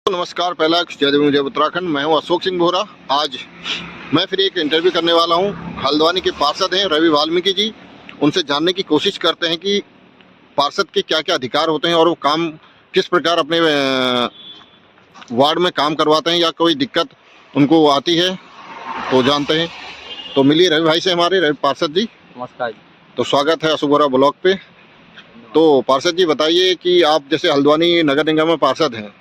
नमस्कार, पहला जय देव मुझे उत्तराखंड। मैं हूं अशोक सिंह बोहरा। आज मैं फिर एक इंटरव्यू करने वाला हूं। हल्द्वानी के पार्षद हैं रवि वाल्मीकि जी। उनसे जानने की कोशिश करते हैं कि पार्षद के क्या क्या अधिकार होते हैं और वो काम किस प्रकार अपने वार्ड में काम करवाते हैं या कोई दिक्कत उनको आती है तो जानते हैं। तो मिलिए रवि भाई से, हमारे रवि पार्षद जी। नमस्कार जी। तो स्वागत है अशोक बोहरा ब्लॉग पे। तो पार्षद जी बताइए कि आप जैसे हल्द्वानी नगर निगम में पार्षद हैं,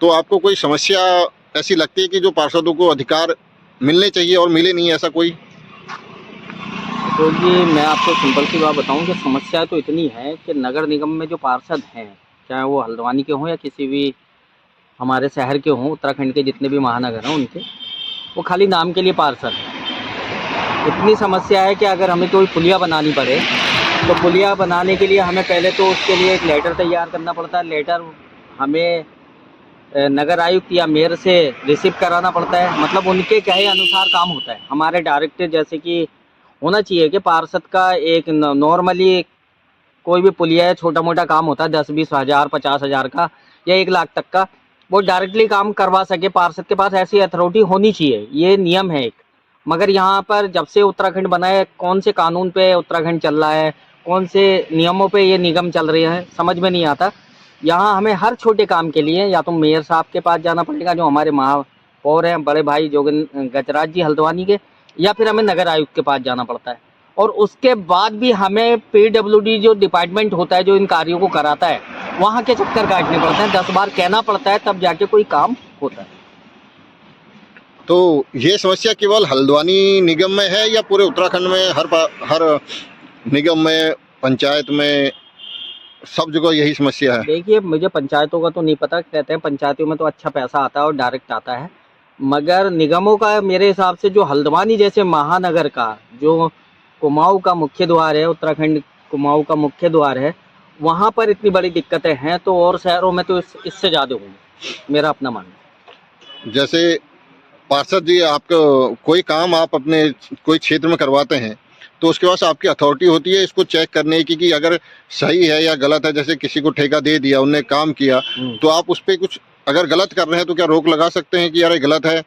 तो आपको कोई समस्या ऐसी लगती है कि जो पार्षदों को अधिकार मिलने चाहिए और मिले नहीं, ऐसा कोई? तो जी मैं आपको सिंपल सी बात बताऊं कि समस्या तो इतनी है कि नगर निगम में जो पार्षद हैं, चाहे वो हल्द्वानी के हों या किसी भी हमारे शहर के हों, उत्तराखंड के जितने भी महानगर हैं उनके, वो खाली नाम के लिए पार्षद हैं। इतनी समस्या है कि अगर हमें कोई पुलिया बनानी पड़े तो पुलिया बनाने के लिए हमें पहले तो उसके लिए एक लेटर तैयार करना पड़ता है। लेटर हमें नगर आयुक्त या मेयर से रिसीव कराना पड़ता है। मतलब उनके कहे अनुसार काम होता है। हमारे डायरेक्टर जैसे कि होना चाहिए कि पार्षद का एक नॉर्मली कोई भी पुलिया है, छोटा मोटा काम होता है 10-20 हज़ार 50 हज़ार का या 1 लाख तक का, वो डायरेक्टली काम करवा सके। पार्षद के पास ऐसी अथॉरिटी होनी चाहिए, ये नियम है एक। मगर यहाँ पर जब से उत्तराखंड बना है, कौन से कानून पे उत्तराखंड चल रहा है, कौन से नियमों पे ये निगम चल रहे हैं, समझ में नहीं आता। यहाँ हमें हर छोटे काम के लिए या तो मेयर साहब के पास जाना पड़ेगा, जो हमारे महापौर हैं, बड़े भाई गजराज जी हल्द्वानी के, या फिर हमें नगर आयुक्त के पास जाना पड़ता है। और उसके बाद भी हमें पीडब्ल्यूडी जो डिपार्टमेंट होता है जो इन कार्यों को कराता है, वहाँ के चक्कर काटने पड़ते हैं। 10 बार कहना पड़ता है तब जाके कोई काम होता है। तो ये समस्या केवल हल्द्वानी निगम में है या पूरे उत्तराखंड में हर निगम में, पंचायत में, सब जगह यही समस्या है? देखिए, मुझे पंचायतों का तो नहीं पता। कहते हैं पंचायतों में तो अच्छा पैसा आता है और डायरेक्ट आता है, मगर निगमों का मेरे हिसाब से जो हल्द्वानी जैसे महानगर का जो कुमाऊं का मुख्य द्वार है, उत्तराखंड कुमाऊं का मुख्य द्वार है, वहाँ पर इतनी बड़ी दिक्कतें हैं, तो और शहरों में तो इससे ज़्यादा होंगी, मेरा अपना मानना है। जैसे पार्षद जी, आपको कोई काम आप अपने कोई क्षेत्र में करवाते हैं तो उसके पास आपकी अथॉरिटी होती है इसको चेक करने की कि अगर सही है या गलत है। जैसे किसी को ठेका दे दिया, उनने काम किया, तो आप उस पर कुछ अगर गलत कर रहे हैं तो क्या रोक लगा सकते हैं कि यार ये गलत है?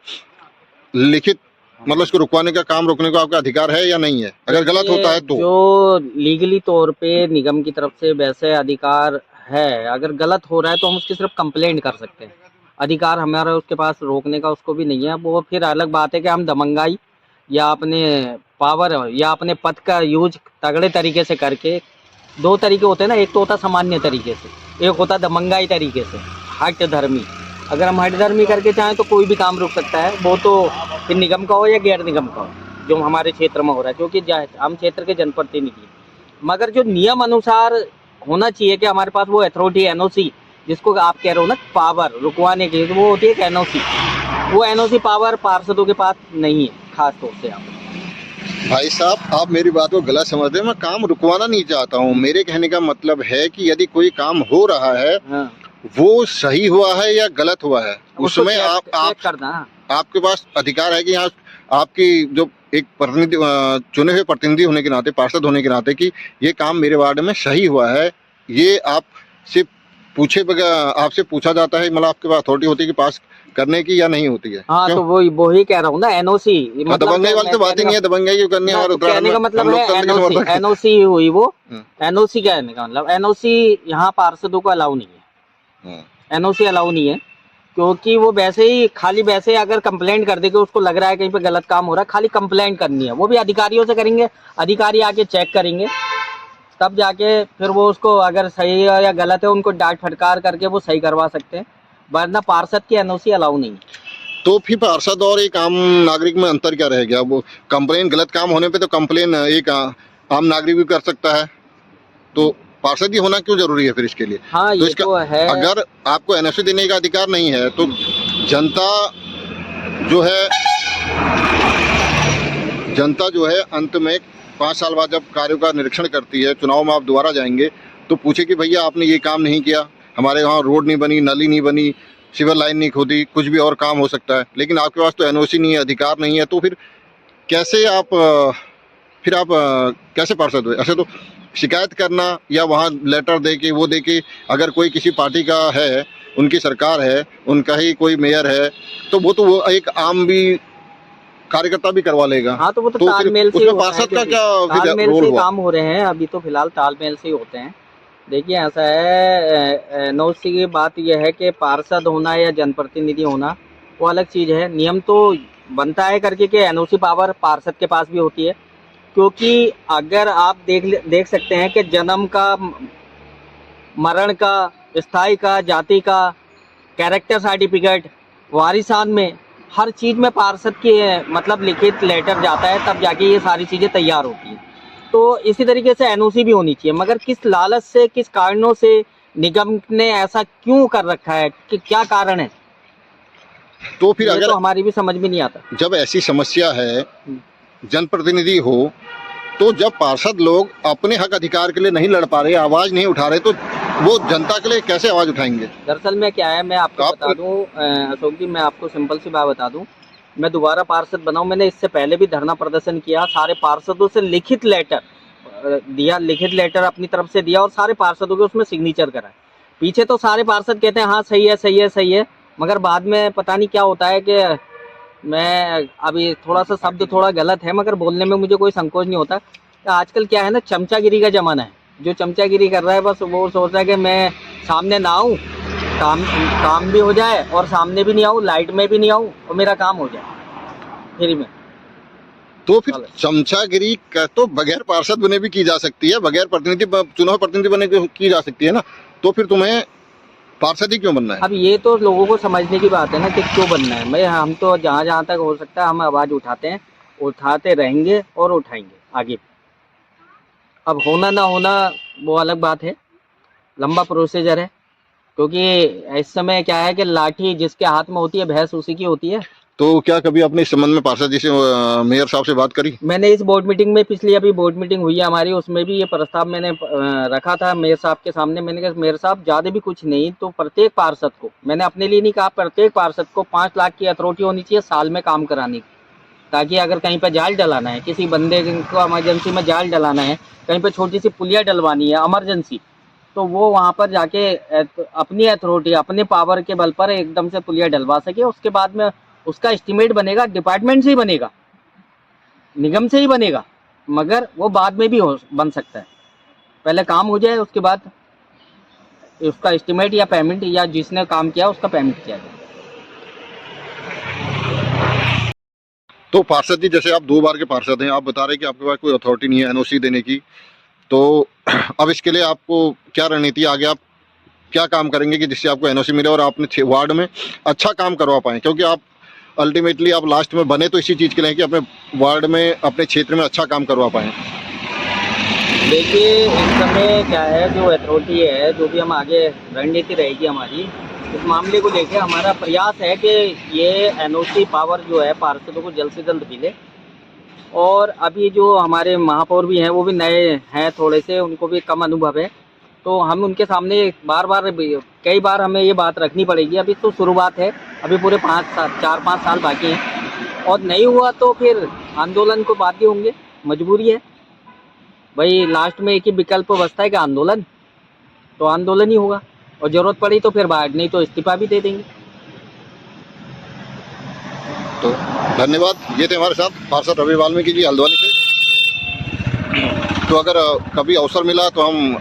लिखित मतलब इसको रुकवाने का, काम रोकने का आपका अधिकार है या नहीं है अगर गलत होता है तो? जो लीगली तौर पे निगम की तरफ से वैसे अधिकार है, अगर गलत हो रहा है तो हम उसकी सिर्फ कंप्लेंट कर सकते हैं। अधिकार हमारा उसके पास रोकने का उसको भी नहीं है। वो फिर अलग बात है कि हम दमंगाई या अपने पावर या अपने पद का यूज तगड़े तरीके से करके, 2 तरीके होते हैं ना, एक तो होता सामान्य तरीके से, एक होता दमंगाई तरीके से, हठ धर्मी। अगर हम हठ धर्मी करके चाहें तो कोई भी काम रुक सकता है, वो तो फिर निगम का हो या गैर निगम का हो, जो हमारे क्षेत्र में हो रहा है, क्योंकि हम क्षेत्र के जनप्रतिनिधि। मगर जो नियम अनुसार होना चाहिए कि हमारे पास वो अथॉरिटी एनओसी, जिसको आप कह रहे हो ना पावर रुकवाने की, तो वो होती है एक एनओसी। वो एनओसी पावर पार्षदों के पास नहीं है, खास तौर से। भाई साहब, आप मेरी बात को गलत समझ रहे हैं। मैं काम रुकवाना नहीं चाहता हूँ। मेरे कहने का मतलब है कि यदि कोई काम हो रहा है, हाँ, वो सही हुआ है या गलत हुआ है, उसमें आप करना, आपके पास अधिकार है कि यहाँ आपकी जो एक प्रतिनिधि, चुने हुए प्रतिनिधि होने के नाते, पार्षद होने के नाते, कि ये काम मेरे वार्ड में सही हुआ है, ये आपसे पूछे बगैर आपसे पूछा जाता है। मतलब आपके पास अथॉरिटी होती है कि पास करने की या नहीं होती है? हाँ, तो वो ही कह रहा हूँ ना, एनओसी। मतलब दबंगई वाली तो बात ही नहीं है। दबंगई क्यों करनी है हमारे उत्तराखंड कहने में? का मतलब हम लोग है तो अंदर के समर्थक हैं। एनओसी हुई वो। एनओसी कहने का मतलब, एनओसी यहाँ पार्षदों को अलाउ नहीं है। एनओसी अलाउ नहीं है, क्योंकि वो वैसे ही खाली वैसे अगर कंप्लेंट कर दे कि उसको लग रहा है कहीं पे गलत काम हो रहा है, खाली कंप्लेंट करनी है, वो भी अधिकारियों से करेंगे। अधिकारी आके चेक करेंगे, तब जाके फिर वो उसको अगर सही है या गलत है उनको डांट फटकार करके वो सही करवा सकते हैं, वरना पार्षद की एनओसी अलाउ नहीं है। तो फिर पार्षद और एक आम नागरिक में अंतर क्या रह गया? वो कंप्लेन, गलत काम होने पे तो कंप्लेन एक आम नागरिक भी कर सकता है, तो पार्षद ही होना क्यों जरूरी है फिर इसके लिए? हाँ, तो ये इसका तो है। अगर आपको एनओसी देने का अधिकार नहीं है तो जनता जो है अंत में 5 साल बाद जब कार्यों का निरीक्षण करती है, चुनाव में आप दोबारा जाएंगे तो पूछे कि भैया आपने ये काम नहीं किया, हमारे यहाँ रोड नहीं बनी, नाली नहीं बनी, सिविल लाइन नहीं खोदी, कुछ भी और काम हो सकता है, लेकिन आपके पास तो एनओसी नहीं है, अधिकार नहीं है, तो फिर कैसे आप कैसे पार्षद हुए? ऐसे तो शिकायत करना या वहाँ लेटर दे के वो दे के, अगर कोई किसी पार्टी का है, उनकी सरकार है, उनका ही कोई मेयर है, तो वो एक आम भी कार्यकर्ता भी करवा लेगा। हाँ तो वो तो तो फिर तालमेल से ही उसमें होता है, पार्षद का क्योंकि क्या फिर तालमेल रोल से ही हुआ? काम हो रहे हैं अभी तो फिलहाल, तालमेल से ही होते हैं। देखिए ऐसा है, एनओसी की बात यह है कि पार्षद होना या जनप्रतिनिधि होना वो अलग चीज़ है। नियम तो बनता है करके कि एनओसी पावर पार्षद के पास भी होती है, क्योंकि अगर आप देख सकते हैं कि जन्म का, मरण का, स्थाई का, जाति का, कैरेक्टर सर्टिफिकेट, वारिसान में, हर चीज़ में पार्षद की मतलब लिखित लेटर जाता है, तब जाके ये सारी चीज़ें तैयार होती हैं। तो इसी तरीके से एनओसी भी होनी चाहिए, मगर किस लालच से, किस कारणों से निगम ने ऐसा क्यों कर रखा है, कि क्या कारण है, तो फिर ये अगर तो हमारी भी समझ में नहीं आता। जब ऐसी समस्या है, जनप्रतिनिधि हो, तो जब पार्षद लोग अपने हक अधिकार के लिए नहीं लड़ पा रहे, आवाज नहीं उठा रहे, तो वो जनता के लिए कैसे आवाज उठाएंगे? दरअसल में क्या है, मैं आपको आप बता दूं अशोक जी, मैं आपको सिंपल सी बात बता दूं। मैं दोबारा पार्षद बना हूं, मैंने इससे पहले भी धरना प्रदर्शन किया, सारे पार्षदों से लिखित लेटर दिया, लिखित लेटर अपनी तरफ से दिया और सारे पार्षदों के उसमें सिग्नेचर कराए। पीछे तो सारे पार्षद कहते हैं हाँ सही है सही है सही है, मगर बाद में पता नहीं क्या होता है कि मैं अभी थोड़ा सा शब्द थोड़ा गलत है, मगर बोलने में मुझे कोई संकोच नहीं होता। तो आजकल क्या है ना, चमचागिरी का ज़माना है। जो चमचागिरी कर रहा है बस वो सोच रहा है कि मैं सामने ना आऊँ, काम भी हो जाए, और सामने भी नहीं आऊँ, लाइट में भी नहीं आऊँ, और मेरा काम हो जाए फ्री में। तो फिर चमचागिरी का तो बगैर पार्षद बने भी की जा सकती है, बगैर चुनाव प्रतिनिधि बने की जा सकती है ना। तो फिर तुम्हें पार्षद ही क्यों बनना है? अब ये तो लोगों को समझने की बात है ना कि क्यों बनना है। मैं, हम तो जहाँ जहाँ तक हो सकता है हम आवाज़ उठाते हैं, उठाते रहेंगे और उठाएंगे आगे। अब होना ना होना वो अलग बात है, लंबा प्रोसीजर है, क्योंकि इस समय क्या है कि लाठी जिसके हाथ में होती है भैंस उसी की होती है। तो क्या कभी आपने इस संबंध में पार्षद जी से, मेयर साहब से बात करी? मैंने इस बोर्ड मीटिंग में, पिछली अभी बोर्ड मीटिंग हुई है हमारी, उसमें भी ये प्रस्ताव मैंने रखा था मेयर साहब के सामने। मैंने कहा मेयर साहब ज़्यादा भी कुछ नहीं तो प्रत्येक पार्षद को, मैंने अपने लिए नहीं कहा, प्रत्येक पार्षद को 5 लाख की अथॉरिटी होनी चाहिए साल में काम कराने की, ताकि अगर कहीं पर जाल डलाना है, किसी बंदे को इमरजेंसी में जाल डलाना है, कहीं पर छोटी सी पुलिया डलवानी है इमरजेंसी, तो वो वहाँ पर जाके अपनी अथॉरिटी, अपने पावर के बल पर एकदम से पुलिया डलवा सके। उसके बाद में उसका एस्टीमेट बनेगा, डिपार्टमेंट से ही बनेगा, निगम से ही बनेगा, मगर वो बाद में भी बन सकता है। पहले काम हो जाए, उसके बाद उसका एस्टीमेट या पेमेंट, या जिसने काम किया उसका पेमेंट किया जाए। तो पार्षद जी, जैसे आप 2 बार के पार्षद हैं, आप बता रहे हैं कि आपके पास कोई अथॉरिटी नहीं है एनओसी देने की, तो अब इसके लिए आपको क्या रणनीति, आगे आप क्या काम करेंगे कि जिससे आपको एनओसी मिले और आपने वार्ड में अच्छा काम करवा पाएँ? क्योंकि आप अल्टीमेटली आप लास्ट में बने तो इसी चीज़ के लिए कि अपने वार्ड में, अपने क्षेत्र में अच्छा काम करवा पाएँ। देखिए इस समय क्या है, जो अथॉरिटी है, जो भी हम आगे रणनीति रहेगी हमारी इस मामले को लेकर, हमारा प्रयास है कि ये एनओसी पावर जो है पार्षदों को जल्द से जल्द मिले। और अभी जो हमारे महापौर भी हैं वो भी नए हैं थोड़े से, उनको भी कम अनुभव है, तो हम उनके सामने कई बार हमें ये बात रखनी पड़ेगी। अभी तो शुरुआत है, अभी पूरे 4-5 साल बाकी हैं, और नहीं हुआ तो फिर आंदोलन को बाध्य होंगे, मजबूरी है भाई। लास्ट में एक ही विकल्प बचता है कि आंदोलन, तो आंदोलन ही होगा, और ज़रूरत पड़ी तो फिर बाहर, नहीं तो इस्तीफा भी दे देंगे। तो धन्यवाद। ये थे हमारे साथ पार्षद रवि वाल्मीकि जी हल्द्वानी से। तो अगर कभी अवसर मिला तो हम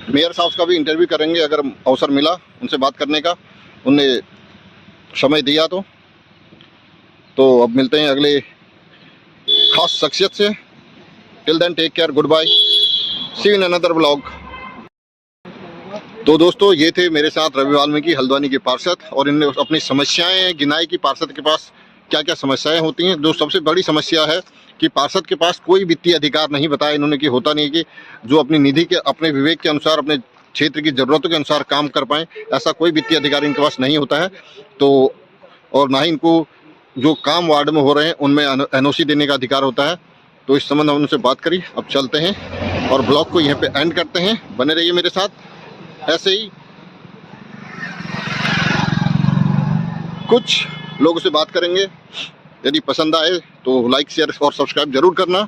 मेयर साहब का भी इंटरव्यू करेंगे, अगर अवसर मिला उनसे बात करने का, उनने समय दिया तो अब मिलते हैं अगले खास शख्सियत से। Till then take care, good bye, see you in another vlog. तो दोस्तों, ये थे मेरे साथ रवि वाल्मीकि हल्द्वानी के पार्षद, और इन्होंने अपनी समस्याएं गिनाई कि पार्षद के पास क्या क्या समस्याएं होती हैं। जो सबसे बड़ी समस्या है कि पार्षद के पास कोई वित्तीय अधिकार नहीं बताया इन्होंने, कि होता नहीं कि जो अपनी निधि के, अपने विवेक के अनुसार, अपने क्षेत्र की ज़रूरतों के अनुसार काम कर पाएँ, ऐसा कोई वित्तीय अधिकार इनके पास नहीं होता है। तो और ना ही इनको जो काम वार्ड में हो रहे हैं उनमें एनओसी देने का अधिकार होता है। तो इस संबंध में उनसे बात करी। अब चलते हैं और ब्लॉग को यहाँ पे एंड करते हैं। बने रहिए मेरे साथ, ऐसे ही कुछ लोगों से बात करेंगे। यदि पसंद आए तो लाइक, शेयर और सब्सक्राइब जरूर करना।